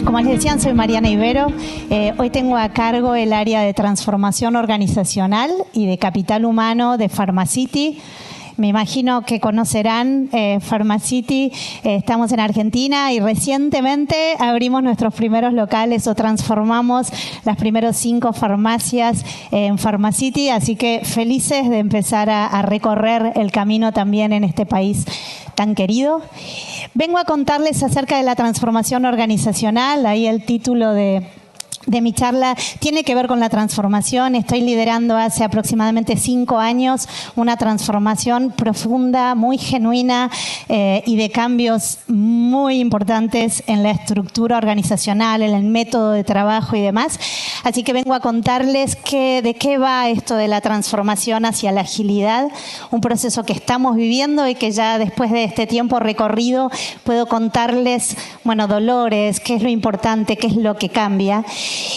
Como les decían, soy Mariana Ibero. Hoy tengo a cargo el área de transformación organizacional y de capital humano de Pharmacity. Me imagino que conocerán Pharmacity. Estamos en Argentina y recientemente abrimos nuestros primeros locales o transformamos las primeras 5 farmacias en Pharmacity. Así que felices de empezar a recorrer el camino también en este país tan querido. Vengo a contarles acerca de la transformación organizacional. Ahí el título de mi charla tiene que ver con la transformación. Estoy liderando hace aproximadamente 5 años una transformación profunda, muy genuina y de cambios muy importantes en la estructura organizacional, en el método de trabajo y demás. Así que vengo a contarles de qué va esto de la transformación hacia la agilidad, un proceso que estamos viviendo y que ya después de este tiempo recorrido puedo contarles, dolores, qué es lo importante, qué es lo que cambia.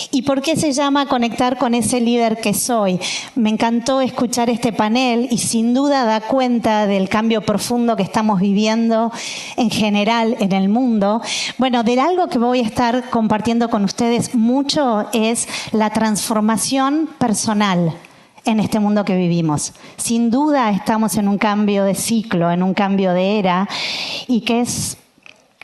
¿Y por qué se llama Conectar con ese líder que soy? Me encantó escuchar este panel y sin duda da cuenta del cambio profundo que estamos viviendo en general en el mundo. De algo que voy a estar compartiendo con ustedes mucho es la transformación personal en este mundo que vivimos. Sin duda estamos en un cambio de ciclo, en un cambio de era y que es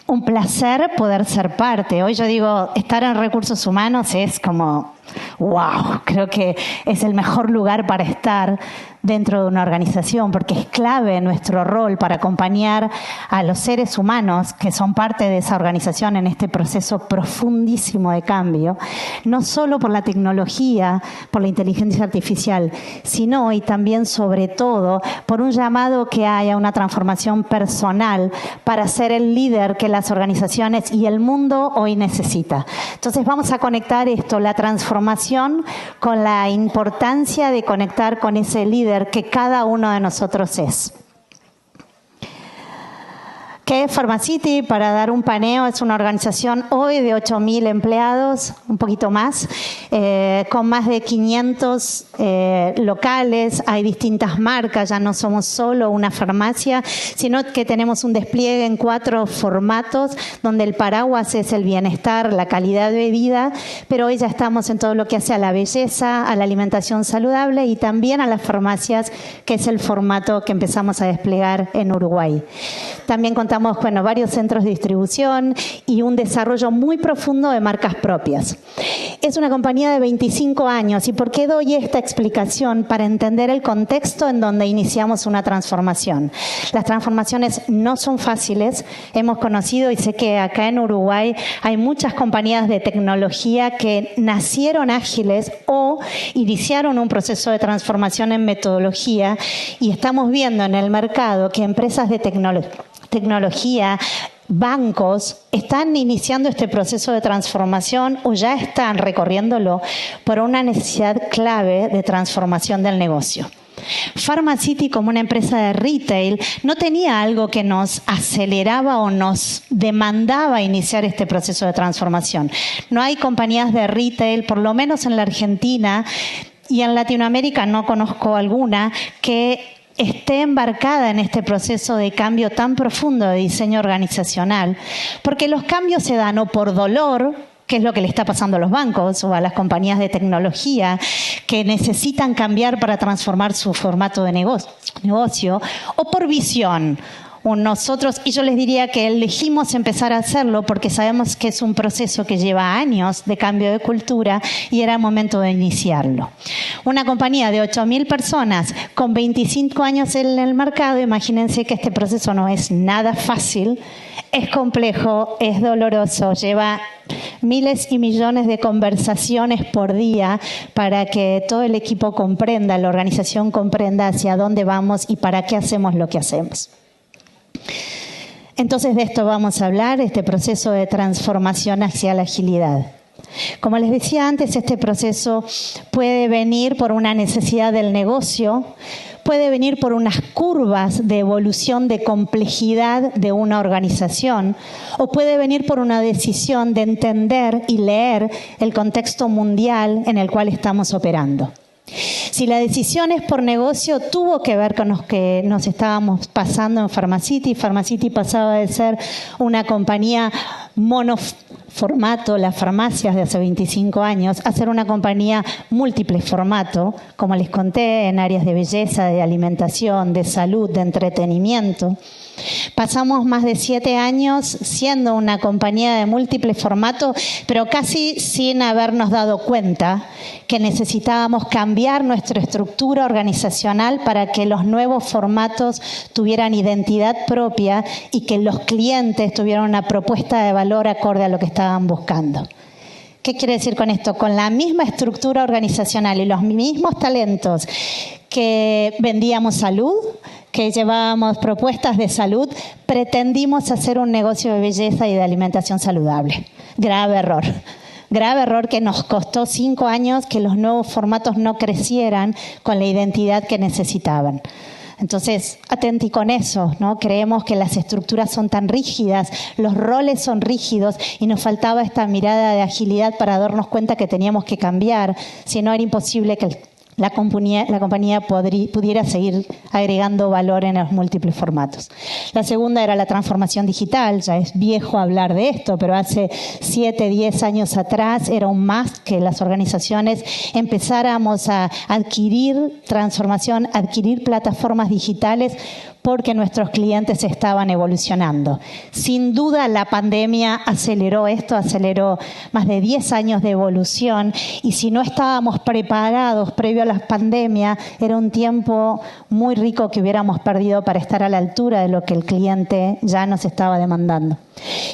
un placer poder ser parte. Hoy yo digo, estar en recursos humanos es como, wow, creo que es el mejor lugar para estar dentro de una organización, porque es clave nuestro rol para acompañar a los seres humanos que son parte de esa organización en este proceso profundísimo de cambio, no solo por la tecnología, por la inteligencia artificial, sino y también sobre todo por un llamado que hay a una transformación personal para ser el líder que las organizaciones y el mundo hoy necesita. Entonces vamos a conectar esto, la transformación, con la importancia de conectar con ese líder que cada uno de nosotros es. ¿Qué es Pharmacity? Para dar un paneo, es una organización hoy de 8.000 empleados, un poquito más, con más de 500 locales. Hay distintas marcas, ya no somos solo una farmacia, sino que tenemos un despliegue en 4 formatos, donde el paraguas es el bienestar, la calidad de vida, pero hoy ya estamos en todo lo que hace a la belleza, a la alimentación saludable y también a las farmacias, que es el formato que empezamos a desplegar en Uruguay. También contamos varios centros de distribución y un desarrollo muy profundo de marcas propias. Es una compañía de 25 años. ¿Y por qué doy esta explicación? Para entender el contexto en donde iniciamos una transformación. Las transformaciones no son fáciles. Hemos conocido, y sé que acá en Uruguay hay muchas compañías de tecnología que nacieron ágiles o iniciaron un proceso de transformación en metodología, y estamos viendo en el mercado que empresas de tecnología, bancos, están iniciando este proceso de transformación o ya están recorriéndolo por una necesidad clave de transformación del negocio. Pharmacity, como una empresa de retail, no tenía algo que nos aceleraba o nos demandaba iniciar este proceso de transformación. No hay compañías de retail, por lo menos en la Argentina y en Latinoamérica no conozco alguna, que esté embarcada en este proceso de cambio tan profundo de diseño organizacional, porque los cambios se dan o por dolor, que es lo que le está pasando a los bancos o a las compañías de tecnología que necesitan cambiar para transformar su formato de negocio, o por visión. Nosotros, y yo les diría que elegimos empezar a hacerlo porque sabemos que es un proceso que lleva años de cambio de cultura y era el momento de iniciarlo. Una compañía de 8.000 personas con 25 años en el mercado, imagínense que este proceso no es nada fácil, es complejo, es doloroso, lleva miles y millones de conversaciones por día para que todo el equipo comprenda, la organización comprenda hacia dónde vamos y para qué hacemos lo que hacemos. Entonces de esto vamos a hablar, este proceso de transformación hacia la agilidad. Como les decía antes, este proceso puede venir por una necesidad del negocio, puede venir por unas curvas de evolución de complejidad de una organización, o puede venir por una decisión de entender y leer el contexto mundial en el cual estamos operando. Si la decisión es por negocio, tuvo que ver con lo que nos estábamos pasando en Pharmacity. Pharmacity pasaba de ser una compañía monoformato, las farmacias de hace 25 años, a ser una compañía múltiple formato, como les conté, en áreas de belleza, de alimentación, de salud, de entretenimiento. Pasamos más de 7 años siendo una compañía de múltiple formato, pero casi sin habernos dado cuenta que necesitábamos cambiar nuestra estructura organizacional para que los nuevos formatos tuvieran identidad propia y que los clientes tuvieran una propuesta de valor acorde a lo que estaban buscando. ¿Qué quiere decir con esto? Con la misma estructura organizacional y los mismos talentos que vendíamos salud, que llevábamos propuestas de salud, pretendimos hacer un negocio de belleza y de alimentación saludable. Grave error. Grave error que nos costó 5 años que los nuevos formatos no crecieran con la identidad que necesitaban. Entonces, atenti con eso, ¿no? Creemos que las estructuras son tan rígidas, los roles son rígidos y nos faltaba esta mirada de agilidad para darnos cuenta que teníamos que cambiar, si no era imposible que la compañía pudiera seguir agregando valor en los múltiples formatos. La segunda era la transformación digital. Ya es viejo hablar de esto, pero hace 7, 10 años atrás era un más que las organizaciones empezáramos a adquirir transformación, adquirir plataformas digitales porque nuestros clientes estaban evolucionando. Sin duda la pandemia aceleró esto, aceleró más de 10 años de evolución y si no estábamos preparados previo a la pandemia, era un tiempo muy rico que hubiéramos perdido para estar a la altura de lo que el cliente ya nos estaba demandando.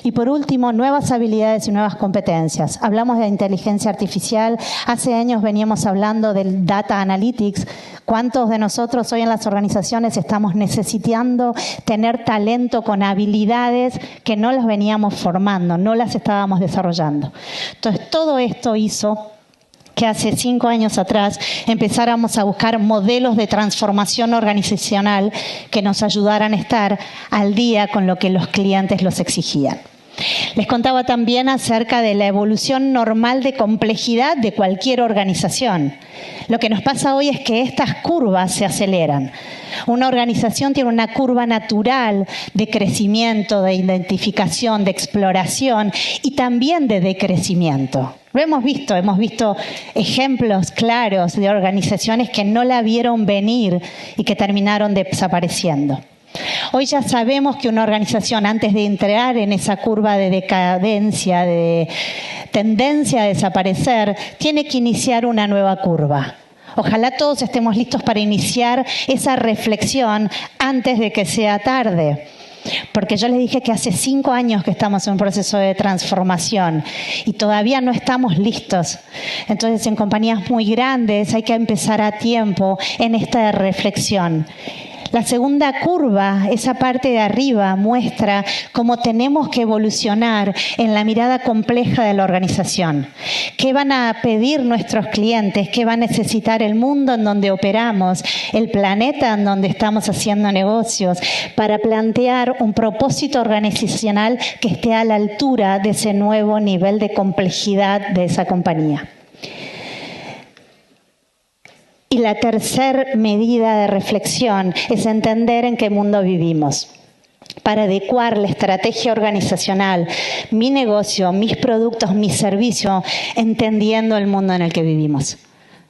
Y por último, nuevas habilidades y nuevas competencias. Hablamos de inteligencia artificial, hace años veníamos hablando del data analytics. ¿Cuántos de nosotros hoy en las organizaciones estamos necesitando tener talento con habilidades que no las veníamos formando, no las estábamos desarrollando? Entonces, todo esto hizo que hace 5 años atrás empezáramos a buscar modelos de transformación organizacional que nos ayudaran a estar al día con lo que los clientes los exigían. Les contaba también acerca de la evolución normal de complejidad de cualquier organización. Lo que nos pasa hoy es que estas curvas se aceleran. Una organización tiene una curva natural de crecimiento, de identificación, de exploración y también de decrecimiento. Lo hemos visto ejemplos claros de organizaciones que no la vieron venir y que terminaron desapareciendo. Hoy ya sabemos que una organización, antes de entrar en esa curva de decadencia, de tendencia a desaparecer, tiene que iniciar una nueva curva. Ojalá todos estemos listos para iniciar esa reflexión antes de que sea tarde. Porque yo les dije que hace 5 años que estamos en un proceso de transformación y todavía no estamos listos. Entonces, en compañías muy grandes hay que empezar a tiempo en esta reflexión. La segunda curva, esa parte de arriba, muestra cómo tenemos que evolucionar en la mirada compleja de la organización. ¿Qué van a pedir nuestros clientes? ¿Qué va a necesitar el mundo en donde operamos? El planeta en donde estamos haciendo negocios, para plantear un propósito organizacional que esté a la altura de ese nuevo nivel de complejidad de esa compañía. Y la tercera medida de reflexión es entender en qué mundo vivimos, para adecuar la estrategia organizacional, mi negocio, mis productos, mi servicio, entendiendo el mundo en el que vivimos.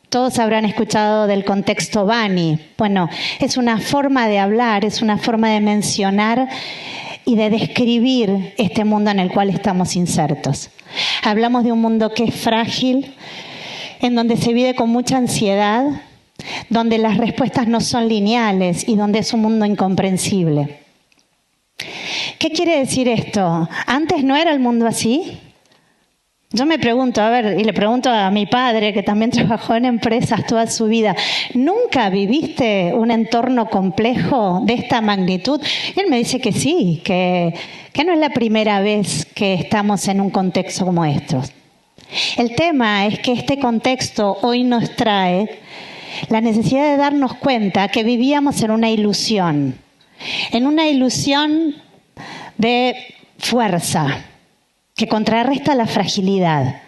Todos habrán escuchado del contexto BANI. Bueno, es una forma de hablar, es una forma de mencionar y de describir este mundo en el cual estamos insertos. Hablamos de un mundo que es frágil, en donde se vive con mucha ansiedad, donde las respuestas no son lineales y donde es un mundo incomprensible. ¿Qué quiere decir esto? ¿Antes no era el mundo así? Yo me pregunto, y le pregunto a mi padre, que también trabajó en empresas toda su vida, ¿nunca viviste un entorno complejo de esta magnitud? Y él me dice que sí, que no es la primera vez que estamos en un contexto como estos. El tema es que este contexto hoy nos trae la necesidad de darnos cuenta que vivíamos en una ilusión de fuerza que contrarresta la fragilidad.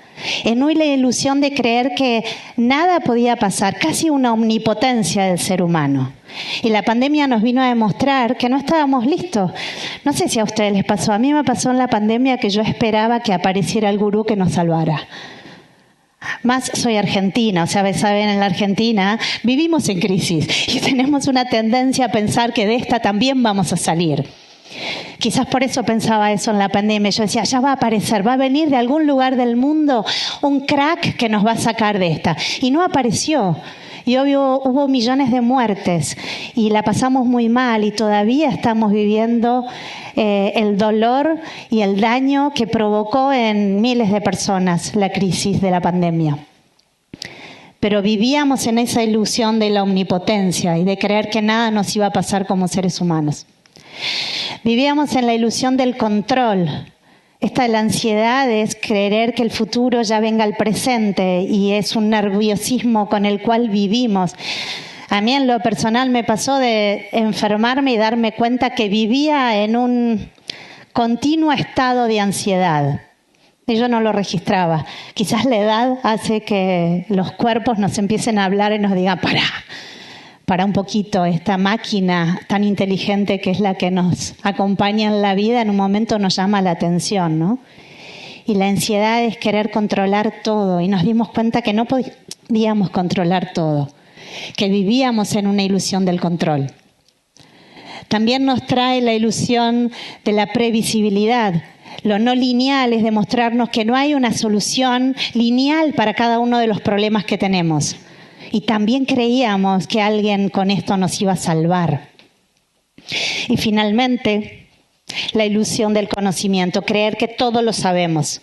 en una ilusión de creer que nada podía pasar, casi una omnipotencia del ser humano. Y la pandemia nos vino a demostrar que no estábamos listos. No sé si a ustedes les pasó, a mí me pasó en la pandemia que yo esperaba que apareciera el gurú que nos salvara. Más soy argentina, o sea, saben, en la Argentina vivimos en crisis y tenemos una tendencia a pensar que de esta también vamos a salir. Quizás por eso pensaba eso en la pandemia. Yo decía, ya va a aparecer, va a venir de algún lugar del mundo un crack que nos va a sacar de esta. Y no apareció. Y obvio, hubo millones de muertes y la pasamos muy mal y todavía estamos viviendo el dolor y el daño que provocó en miles de personas la crisis de la pandemia. Pero vivíamos en esa ilusión de la omnipotencia y de creer que nada nos iba a pasar como seres humanos. Vivíamos en la ilusión del control. Esta de la ansiedad es creer que el futuro ya venga al presente y es un nerviosismo con el cual vivimos. A mí en lo personal me pasó de enfermarme y darme cuenta que vivía en un continuo estado de ansiedad. Y yo no lo registraba. Quizás la edad hace que los cuerpos nos empiecen a hablar y nos digan, para un poquito, esta máquina tan inteligente que es la que nos acompaña en la vida, en un momento nos llama la atención, ¿no? Y la ansiedad es querer controlar todo y nos dimos cuenta que no podíamos controlar todo, que vivíamos en una ilusión del control. También nos trae la ilusión de la previsibilidad. Lo no lineal es demostrarnos que no hay una solución lineal para cada uno de los problemas que tenemos. Y también creíamos que alguien con esto nos iba a salvar. Y finalmente, la ilusión del conocimiento, creer que todo lo sabemos.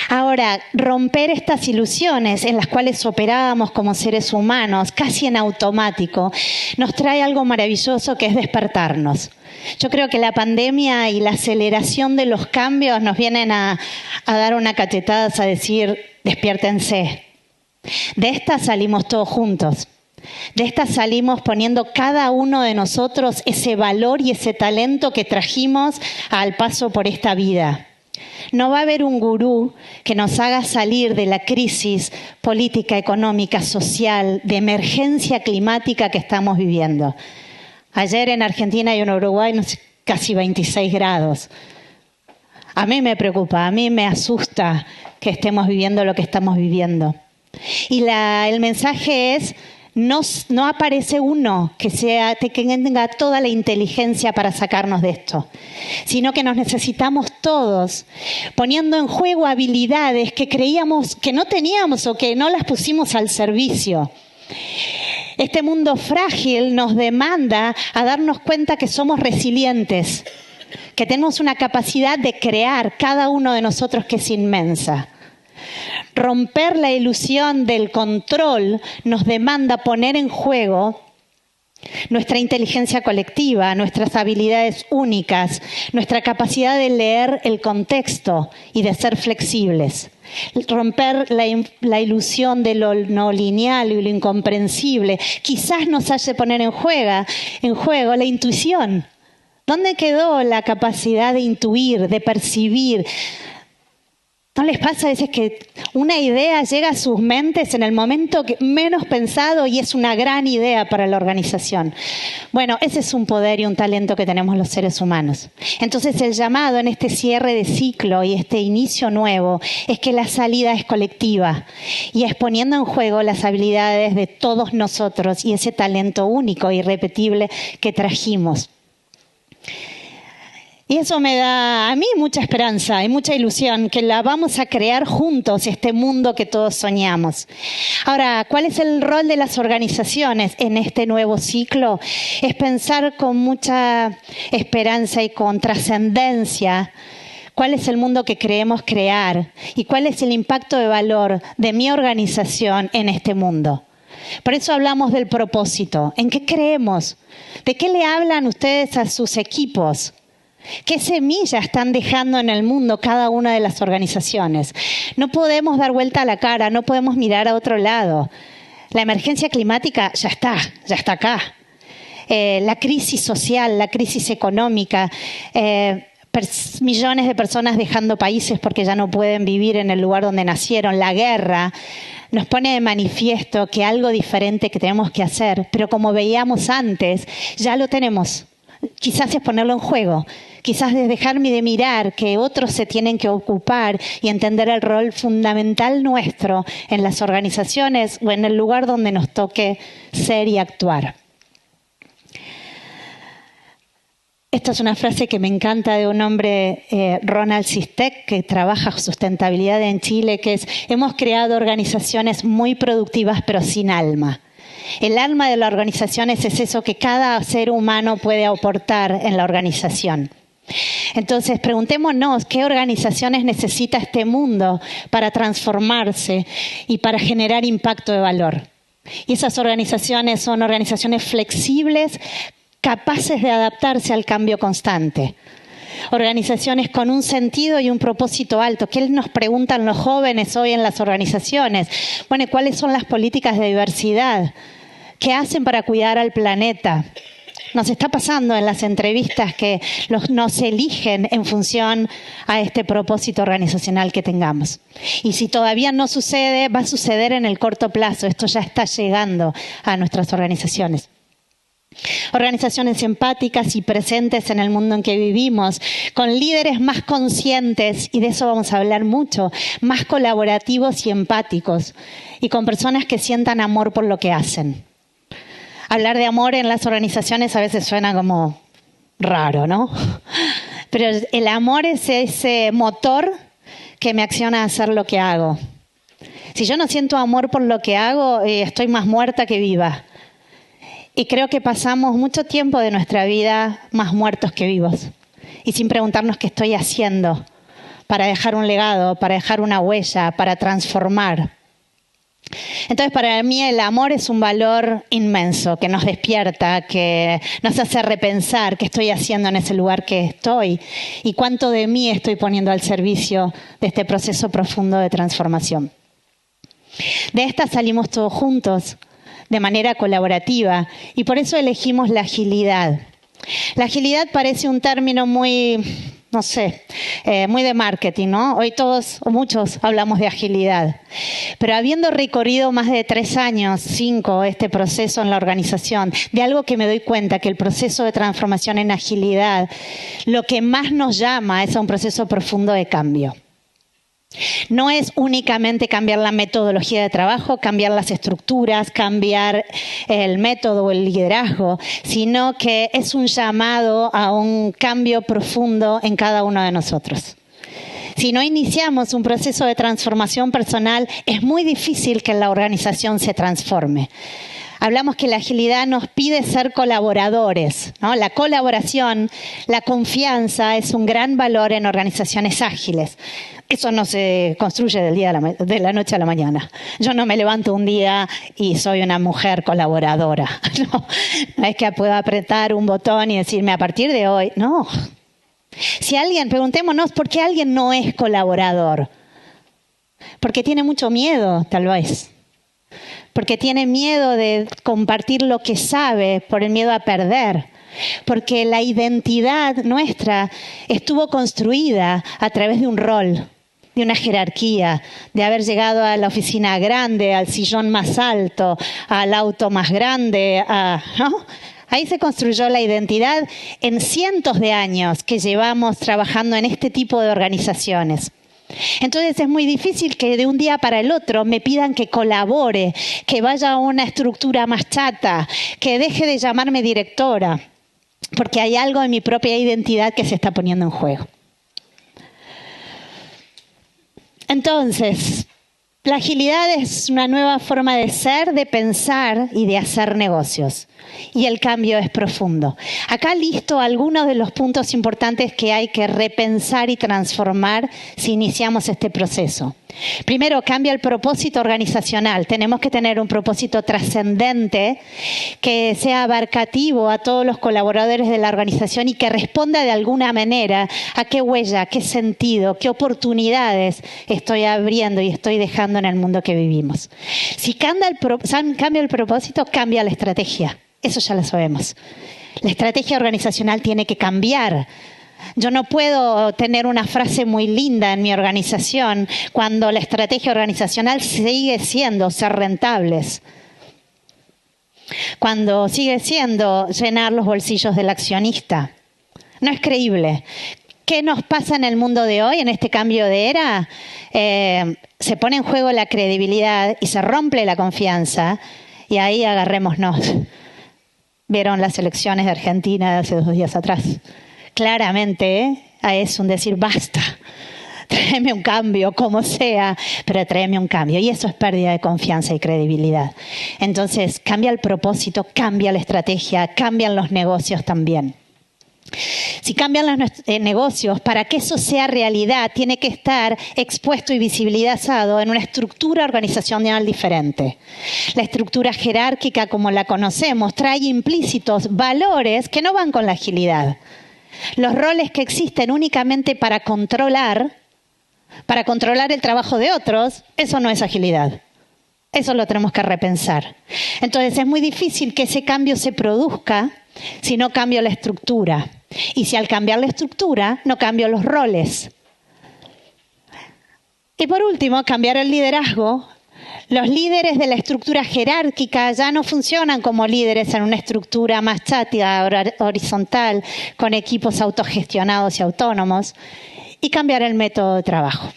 Ahora, romper estas ilusiones en las cuales operábamos como seres humanos, casi en automático, nos trae algo maravilloso que es despertarnos. Yo creo que la pandemia y la aceleración de los cambios nos vienen a dar una cachetada, a decir, despiértense. De esta salimos todos juntos. De esta salimos poniendo cada uno de nosotros ese valor y ese talento que trajimos al paso por esta vida. No va a haber un gurú que nos haga salir de la crisis política, económica, social, de emergencia climática que estamos viviendo. Ayer en Argentina y en Uruguay casi 26 grados. A mí me preocupa, a mí me asusta que estemos viviendo lo que estamos viviendo. Y el mensaje es, no aparece uno que tenga toda la inteligencia para sacarnos de esto, sino que nos necesitamos todos, poniendo en juego habilidades que creíamos que no teníamos o que no las pusimos al servicio. Este mundo frágil nos demanda a darnos cuenta que somos resilientes, que tenemos una capacidad de crear cada uno de nosotros que es inmensa. Romper la ilusión del control nos demanda poner en juego nuestra inteligencia colectiva, nuestras habilidades únicas, nuestra capacidad de leer el contexto y de ser flexibles. Romper la ilusión de lo no lineal y lo incomprensible quizás nos hace poner en juego la intuición. ¿Dónde quedó la capacidad de intuir, de percibir? ¿No les pasa a veces que una idea llega a sus mentes en el momento menos pensado y es una gran idea para la organización? Bueno, ese es un poder y un talento que tenemos los seres humanos. Entonces el llamado en este cierre de ciclo y este inicio nuevo es que la salida es colectiva y es poniendo en juego las habilidades de todos nosotros y ese talento único e irrepetible que trajimos. Y eso me da a mí mucha esperanza y mucha ilusión, que la vamos a crear juntos, este mundo que todos soñamos. Ahora, ¿cuál es el rol de las organizaciones en este nuevo ciclo? Es pensar con mucha esperanza y con trascendencia cuál es el mundo que creemos crear y cuál es el impacto de valor de mi organización en este mundo. Por eso hablamos del propósito. ¿En qué creemos? ¿De qué le hablan ustedes a sus equipos? ¿Qué semilla están dejando en el mundo cada una de las organizaciones? No podemos dar vuelta a la cara, no podemos mirar a otro lado. La emergencia climática ya está acá. La crisis social, la crisis económica, millones de personas dejando países porque ya no pueden vivir en el lugar donde nacieron, la guerra, nos pone de manifiesto que algo diferente que tenemos que hacer, pero como veíamos antes, ya lo tenemos. Quizás es ponerlo en juego, quizás es dejarme de mirar que otros se tienen que ocupar y entender el rol fundamental nuestro en las organizaciones o en el lugar donde nos toque ser y actuar. Esta es una frase que me encanta de un hombre, Ronald Sistek, que trabaja sustentabilidad en Chile, que es: hemos creado organizaciones muy productivas pero sin alma. El alma de la organización es eso que cada ser humano puede aportar en la organización. Entonces, preguntémonos qué organizaciones necesita este mundo para transformarse y para generar impacto de valor. Y esas organizaciones son organizaciones flexibles, capaces de adaptarse al cambio constante. Organizaciones con un sentido y un propósito alto. ¿Qué nos preguntan los jóvenes hoy en las organizaciones? Bueno, ¿cuáles son las políticas de diversidad? ¿Qué hacen para cuidar al planeta? Nos está pasando en las entrevistas que nos eligen en función a este propósito organizacional que tengamos. Y si todavía no sucede, va a suceder en el corto plazo. Esto ya está llegando a nuestras organizaciones. Organizaciones empáticas y presentes en el mundo en que vivimos, con líderes más conscientes, y de eso vamos a hablar mucho, más colaborativos y empáticos, y con personas que sientan amor por lo que hacen. Hablar de amor en las organizaciones a veces suena como raro, ¿no? Pero el amor es ese motor que me acciona a hacer lo que hago. Si yo no siento amor por lo que hago, estoy más muerta que viva. Y creo que pasamos mucho tiempo de nuestra vida más muertos que vivos. Y sin preguntarnos qué estoy haciendo para dejar un legado, para dejar una huella, para transformar. Entonces, para mí el amor es un valor inmenso que nos despierta, que nos hace repensar qué estoy haciendo en ese lugar que estoy y cuánto de mí estoy poniendo al servicio de este proceso profundo de transformación. De esta salimos todos juntos, de manera colaborativa, y por eso elegimos la agilidad. La agilidad parece un término muy, muy de marketing, ¿no? Hoy todos o muchos hablamos de agilidad. Pero habiendo recorrido más de 3 años, 5, este proceso en la organización, de algo que me doy cuenta, que el proceso de transformación en agilidad, lo que más nos llama es a un proceso profundo de cambio. No es únicamente cambiar la metodología de trabajo, cambiar las estructuras, cambiar el método o el liderazgo, sino que es un llamado a un cambio profundo en cada uno de nosotros. Si no iniciamos un proceso de transformación personal, es muy difícil que la organización se transforme. Hablamos que la agilidad nos pide ser colaboradores, ¿no? La colaboración, la confianza es un gran valor en organizaciones ágiles. Eso no se construye de la noche a la mañana. Yo no me levanto un día y soy una mujer colaboradora. No es que pueda apretar un botón y decirme a partir de hoy, no. Preguntémonos por qué alguien no es colaborador. Porque tiene mucho miedo, tal vez. Porque tiene miedo de compartir lo que sabe por el miedo a perder. Porque la identidad nuestra estuvo construida a través de un rol, de una jerarquía, de haber llegado a la oficina grande, al sillón más alto, al auto más grande, ¿no? Ahí se construyó la identidad en cientos de años que llevamos trabajando en este tipo de organizaciones. Entonces es muy difícil que de un día para el otro me pidan que colabore, que vaya a una estructura más chata, que deje de llamarme directora, porque hay algo en mi propia identidad que se está poniendo en juego. Entonces, la agilidad es una nueva forma de ser, de pensar y de hacer negocios. Y el cambio es profundo. Acá listo algunos de los puntos importantes que hay que repensar y transformar si iniciamos este proceso. Primero, cambia el propósito organizacional. Tenemos que tener un propósito trascendente que sea abarcativo a todos los colaboradores de la organización y que responda de alguna manera a qué huella, qué sentido, qué oportunidades estoy abriendo y estoy dejando en el mundo que vivimos. Si cambia el propósito, cambia la estrategia. Eso ya lo sabemos. La estrategia organizacional tiene que cambiar Yo no puedo tener una frase muy linda en mi organización cuando la estrategia organizacional sigue siendo ser rentables. Cuando sigue siendo llenar los bolsillos del accionista. No es creíble. ¿Qué nos pasa en el mundo de hoy, en este cambio de era? Se pone en juego la credibilidad y se rompe la confianza. Y ahí agarrémonos. ¿Vieron las elecciones de Argentina de hace 2 días atrás? Claramente es un decir, basta, tráeme un cambio, como sea, pero tráeme un cambio. Y eso es pérdida de confianza y credibilidad. Entonces, cambia el propósito, cambia la estrategia, cambian los negocios también. Si cambian los negocios, para que eso sea realidad, tiene que estar expuesto y visibilizado en una estructura organizacional diferente. La estructura jerárquica, como la conocemos, trae implícitos valores que no van con la agilidad. Los roles que existen únicamente para controlar el trabajo de otros, eso no es agilidad. Eso lo tenemos que repensar. Entonces es muy difícil que ese cambio se produzca si no cambio la estructura. Y si al cambiar la estructura, no cambio los roles. Y por último, cambiar el liderazgo. Los líderes de la estructura jerárquica ya no funcionan como líderes en una estructura más chática, horizontal, con equipos autogestionados y autónomos. Y cambiar el método de trabajo.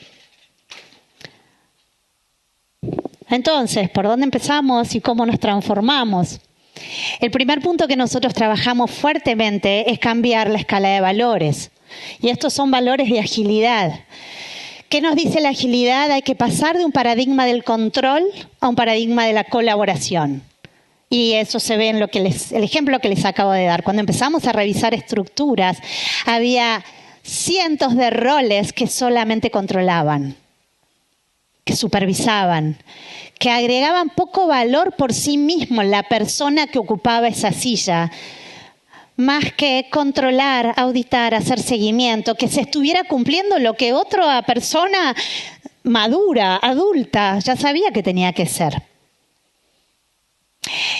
Entonces, ¿por dónde empezamos y cómo nos transformamos? El primer punto que nosotros trabajamos fuertemente es cambiar la escala de valores. Y estos son valores de agilidad. ¿Qué nos dice la agilidad? Hay que pasar de un paradigma del control a un paradigma de la colaboración. Y eso se ve en el ejemplo que les acabo de dar. Cuando empezamos a revisar estructuras, había cientos de roles que solamente controlaban, que supervisaban, que agregaban poco valor por sí mismo la persona que ocupaba esa silla, más que controlar, auditar, hacer seguimiento, que se estuviera cumpliendo lo que otra persona madura, adulta, ya sabía que tenía que ser.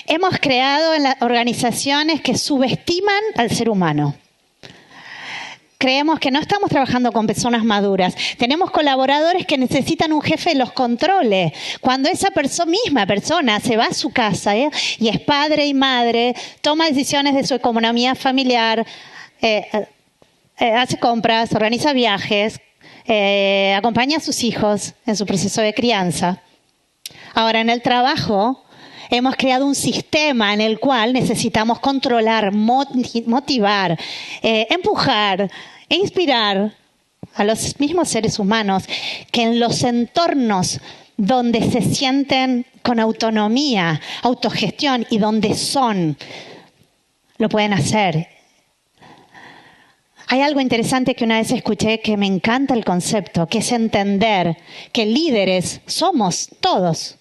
Hemos creado en las organizaciones que subestiman al ser humano. Creemos que no estamos trabajando con personas maduras. Tenemos colaboradores que necesitan un jefe que los controle. Cuando esa misma persona se va a su casa y es padre y madre, toma decisiones de su economía familiar, hace compras, organiza viajes, acompaña a sus hijos en su proceso de crianza. Ahora, en el trabajo, hemos creado un sistema en el cual necesitamos controlar, motivar, empujar e inspirar a los mismos seres humanos que en los entornos donde se sienten con autonomía, autogestión y donde lo pueden hacer. Hay algo interesante que una vez escuché que me encanta el concepto, que es entender que líderes somos todos.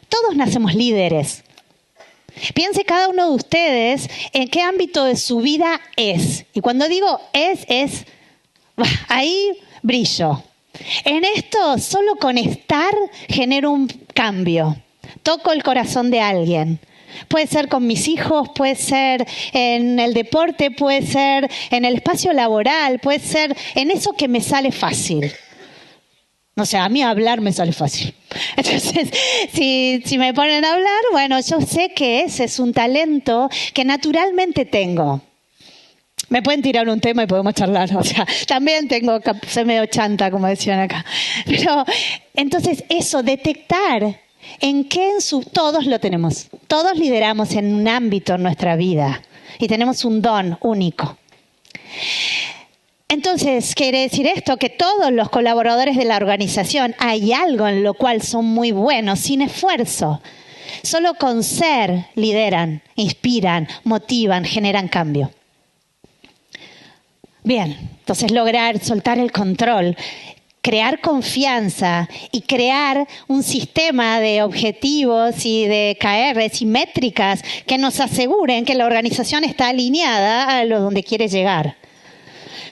Todos nacemos líderes. Piense cada uno de ustedes en qué ámbito de su vida es. Y cuando digo es, ahí brillo. En esto, solo con estar genero un cambio. Toco el corazón de alguien. Puede ser con mis hijos, puede ser en el deporte, puede ser en el espacio laboral, puede ser en eso que me sale fácil. No sé, a mí hablar me sale fácil. Entonces, si me ponen a hablar, bueno, yo sé que ese es un talento que naturalmente tengo. Me pueden tirar un tema y podemos charlar. O sea, también soy medio chanta, como decían acá. Pero, entonces, eso, detectar en qué todos lo tenemos. Todos lideramos en un ámbito en nuestra vida. Y tenemos un don único. Entonces, quiere decir esto que todos los colaboradores de la organización hay algo en lo cual son muy buenos, sin esfuerzo. Solo con ser lideran, inspiran, motivan, generan cambio. Bien, entonces lograr soltar el control, crear confianza y crear un sistema de objetivos y de KRs y métricas que nos aseguren que la organización está alineada a lo donde quiere llegar.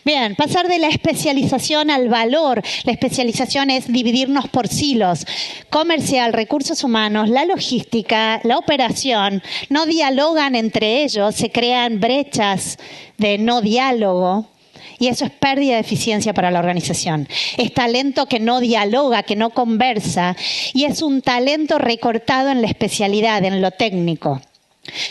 Bien, pasar de la especialización al valor. La especialización es dividirnos por silos. Comercial, recursos humanos, la logística, la operación, no dialogan entre ellos, se crean brechas de no diálogo Y eso es pérdida de eficiencia para la organización. Es talento que no dialoga, que no conversa, y es un talento recortado en la especialidad, en lo técnico.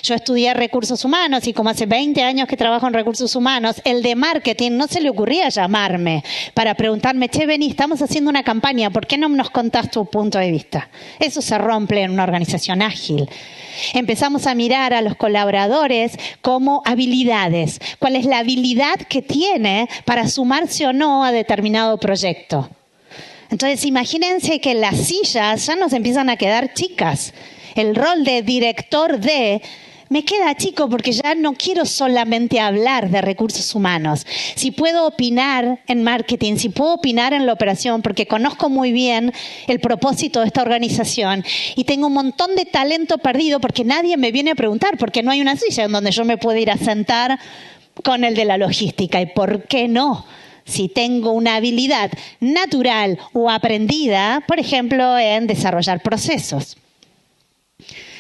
Yo estudié recursos humanos y como hace 20 años que trabajo en recursos humanos, el de marketing no se le ocurría llamarme para preguntarme, che, vení, estamos haciendo una campaña, ¿por qué no nos contás tu punto de vista? Eso se rompe en una organización ágil. Empezamos a mirar a los colaboradores como habilidades. ¿Cuál es la habilidad que tiene para sumarse o no a determinado proyecto? Entonces, imagínense que las sillas ya nos empiezan a quedar chicas. El rol de director me queda chico porque ya no quiero solamente hablar de recursos humanos. Si puedo opinar en marketing, si puedo opinar en la operación, porque conozco muy bien el propósito de esta organización y tengo un montón de talento perdido porque nadie me viene a preguntar, porque no hay una silla en donde yo me pueda ir a sentar con el de la logística. ¿Y por qué no? Si tengo una habilidad natural o aprendida, por ejemplo, en desarrollar procesos.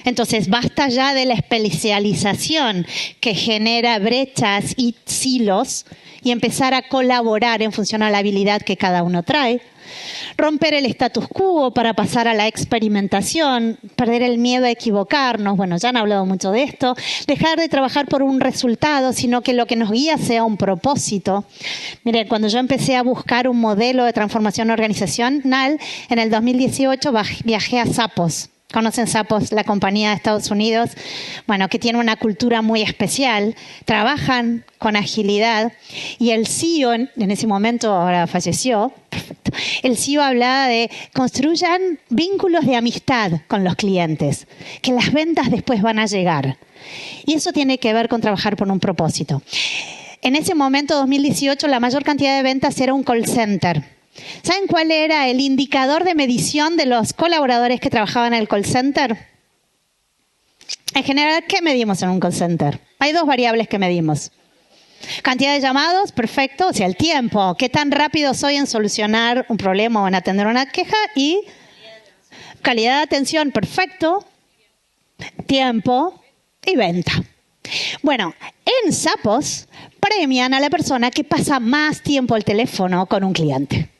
Entonces, basta ya de la especialización que genera brechas y silos y empezar a colaborar en función a la habilidad que cada uno trae. Romper el status quo para pasar a la experimentación, perder el miedo a equivocarnos, bueno, ya han hablado mucho de esto, dejar de trabajar por un resultado, sino que lo que nos guía sea un propósito. Miren, cuando yo empecé a buscar un modelo de transformación organizacional, en el 2018 viajé a Zappos. ¿Conocen Zappos, la compañía de Estados Unidos? Bueno, que tiene una cultura muy especial. Trabajan con agilidad. Y el CEO, en ese momento, ahora falleció, perfecto. El CEO hablaba de construyan vínculos de amistad con los clientes, que las ventas después van a llegar. Y eso tiene que ver con trabajar por un propósito. En ese momento, 2018, la mayor cantidad de ventas era un call center. ¿Saben cuál era el indicador de medición de los colaboradores que trabajaban en el call center? En general, ¿qué medimos en un call center? Hay dos variables que medimos. Cantidad de llamados, perfecto, o sea, el tiempo. ¿Qué tan rápido soy en solucionar un problema o en atender una queja? Y calidad de atención, perfecto. Tiempo y venta. Bueno, en Zappos premian a la persona que pasa más tiempo al teléfono con un cliente.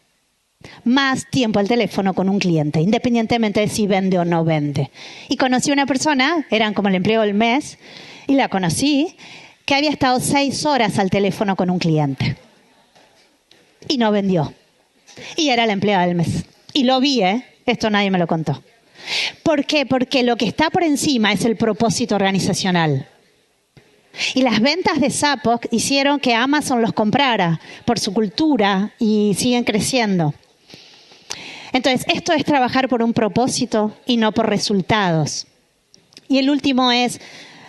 Más tiempo al teléfono con un cliente, independientemente de si vende o no vende. Y conocí a una persona, eran como el empleo del mes, y la conocí, que había estado 6 horas al teléfono con un cliente. Y no vendió. Y era la empleada del mes. Y lo vi, esto nadie me lo contó. ¿Por qué? Porque lo que está por encima es el propósito organizacional. Y las ventas de Zappos hicieron que Amazon los comprara por su cultura y siguen creciendo. Entonces, esto es trabajar por un propósito y no por resultados. Y el último es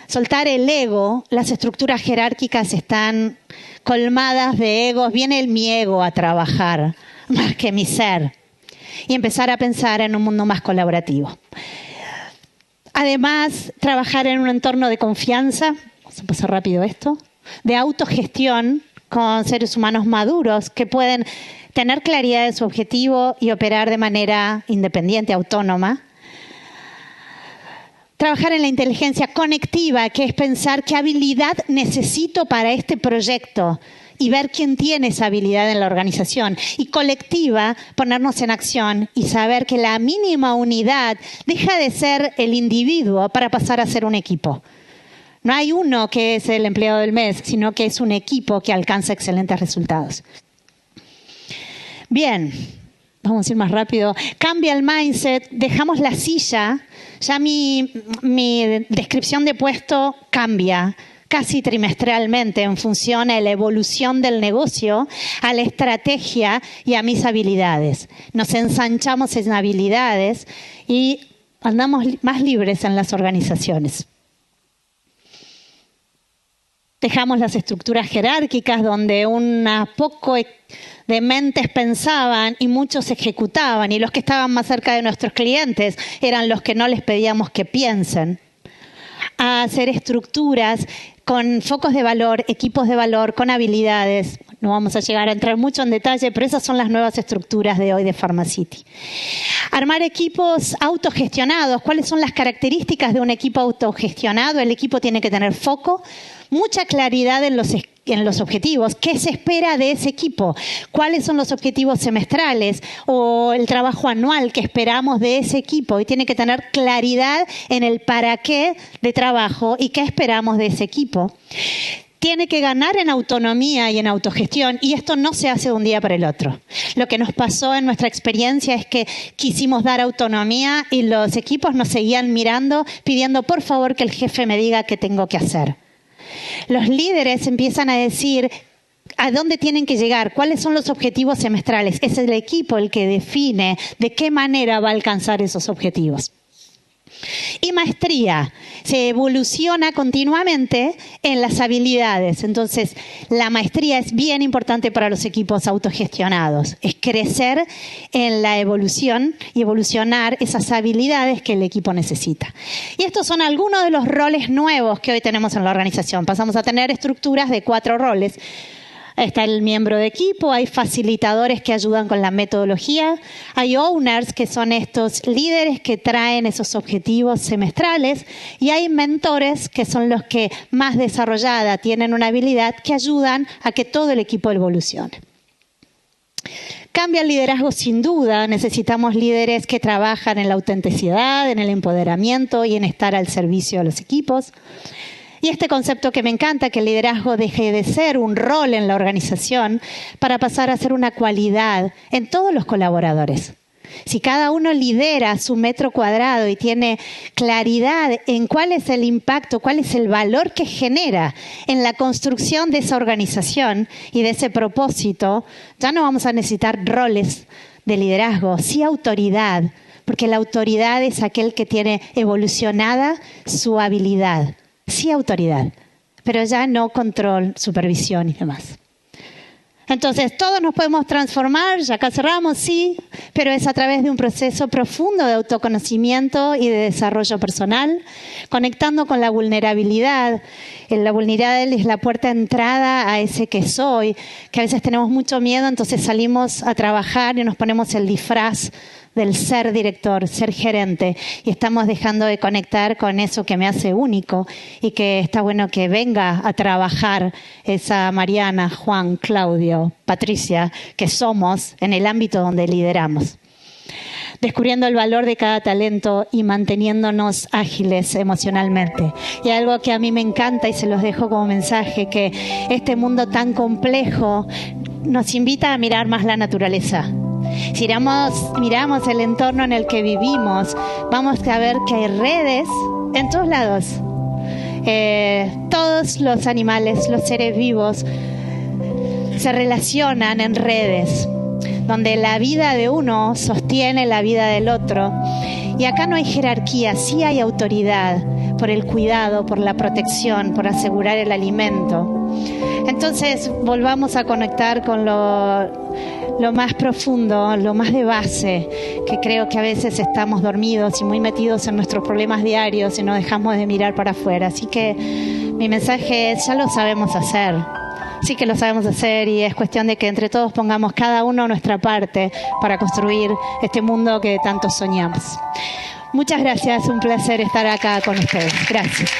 soltar el ego. Las estructuras jerárquicas están colmadas de egos. Viene mi ego a trabajar más que mi ser. Y empezar a pensar en un mundo más colaborativo. Además, trabajar en un entorno de confianza. Vamos a pasar rápido esto. De autogestión con seres humanos maduros que pueden tener claridad de su objetivo y operar de manera independiente, autónoma. Trabajar en la inteligencia conectiva, que es pensar qué habilidad necesito para este proyecto y ver quién tiene esa habilidad en la organización. Y colectiva, ponernos en acción y saber que la mínima unidad deja de ser el individuo para pasar a ser un equipo. No hay uno que es el empleado del mes, sino que es un equipo que alcanza excelentes resultados. Bien, vamos a ir más rápido. Cambia el mindset, dejamos la silla. Ya mi descripción de puesto cambia casi trimestralmente en función a la evolución del negocio, a la estrategia y a mis habilidades. Nos ensanchamos en habilidades y andamos más libres en las organizaciones. Dejamos las estructuras jerárquicas donde unas poco de mentes pensaban y muchos ejecutaban, y los que estaban más cerca de nuestros clientes eran los que no les pedíamos que piensen. A hacer estructuras con focos de valor, equipos de valor, con habilidades. No vamos a llegar a entrar mucho en detalle, pero esas son las nuevas estructuras de hoy de Pharmacity. Armar equipos autogestionados. ¿Cuáles son las características de un equipo autogestionado? El equipo tiene que tener foco, mucha claridad en los objetivos. ¿Qué se espera de ese equipo? ¿Cuáles son los objetivos semestrales o el trabajo anual que esperamos de ese equipo? Y tiene que tener claridad en el para qué de trabajo y qué esperamos de ese equipo. Tiene que ganar en autonomía y en autogestión, y esto no se hace de un día para el otro. Lo que nos pasó en nuestra experiencia es que quisimos dar autonomía y los equipos nos seguían mirando, pidiendo por favor que el jefe me diga qué tengo que hacer. Los líderes empiezan a decir a dónde tienen que llegar, cuáles son los objetivos semestrales. Es el equipo el que define de qué manera va a alcanzar esos objetivos. Y maestría, se evoluciona continuamente en las habilidades. Entonces, la maestría es bien importante para los equipos autogestionados. Es crecer en la evolución y evolucionar esas habilidades que el equipo necesita. Y estos son algunos de los roles nuevos que hoy tenemos en la organización. Pasamos a tener estructuras de 4 roles. Está el miembro de equipo, hay facilitadores que ayudan con la metodología, hay owners, que son estos líderes que traen esos objetivos semestrales, y hay mentores, que son los que más desarrollada tienen una habilidad que ayudan a que todo el equipo evolucione. Cambia el liderazgo sin duda, necesitamos líderes que trabajan en la autenticidad, en el empoderamiento y en estar al servicio de los equipos. Y este concepto que me encanta, que el liderazgo deje de ser un rol en la organización para pasar a ser una cualidad en todos los colaboradores. Si cada uno lidera su metro cuadrado y tiene claridad en cuál es el impacto, cuál es el valor que genera en la construcción de esa organización y de ese propósito, ya no vamos a necesitar roles de liderazgo, sí autoridad, porque la autoridad es aquel que tiene evolucionada su habilidad. Sí autoridad, pero ya no control, supervisión y demás. Entonces, todos nos podemos transformar, ya acá cerramos, sí, pero es a través de un proceso profundo de autoconocimiento y de desarrollo personal, conectando con la vulnerabilidad. La vulnerabilidad es la puerta de entrada a ese que soy, que a veces tenemos mucho miedo, entonces salimos a trabajar y nos ponemos el disfraz del ser director, ser gerente, y estamos dejando de conectar con eso que me hace único y que está bueno que venga a trabajar esa Mariana, Juan, Claudio, Patricia, que somos en el ámbito donde lideramos. Descubriendo el valor de cada talento y manteniéndonos ágiles emocionalmente. Y algo que a mí me encanta y se los dejo como mensaje, que este mundo tan complejo nos invita a mirar más la naturaleza. Si miramos el entorno en el que vivimos, vamos a ver que hay redes en todos lados. Todos los animales, los seres vivos, se relacionan en redes, donde la vida de uno sostiene la vida del otro. Y acá no hay jerarquía, sí hay autoridad por el cuidado, por la protección, por asegurar el alimento. Entonces, volvamos a conectar con lo más profundo, lo más de base, que creo que a veces estamos dormidos y muy metidos en nuestros problemas diarios y no dejamos de mirar para afuera. Así que mi mensaje es, ya lo sabemos hacer. Sí que lo sabemos hacer y es cuestión de que entre todos pongamos cada uno nuestra parte para construir este mundo que tanto soñamos. Muchas gracias, un placer estar acá con ustedes. Gracias.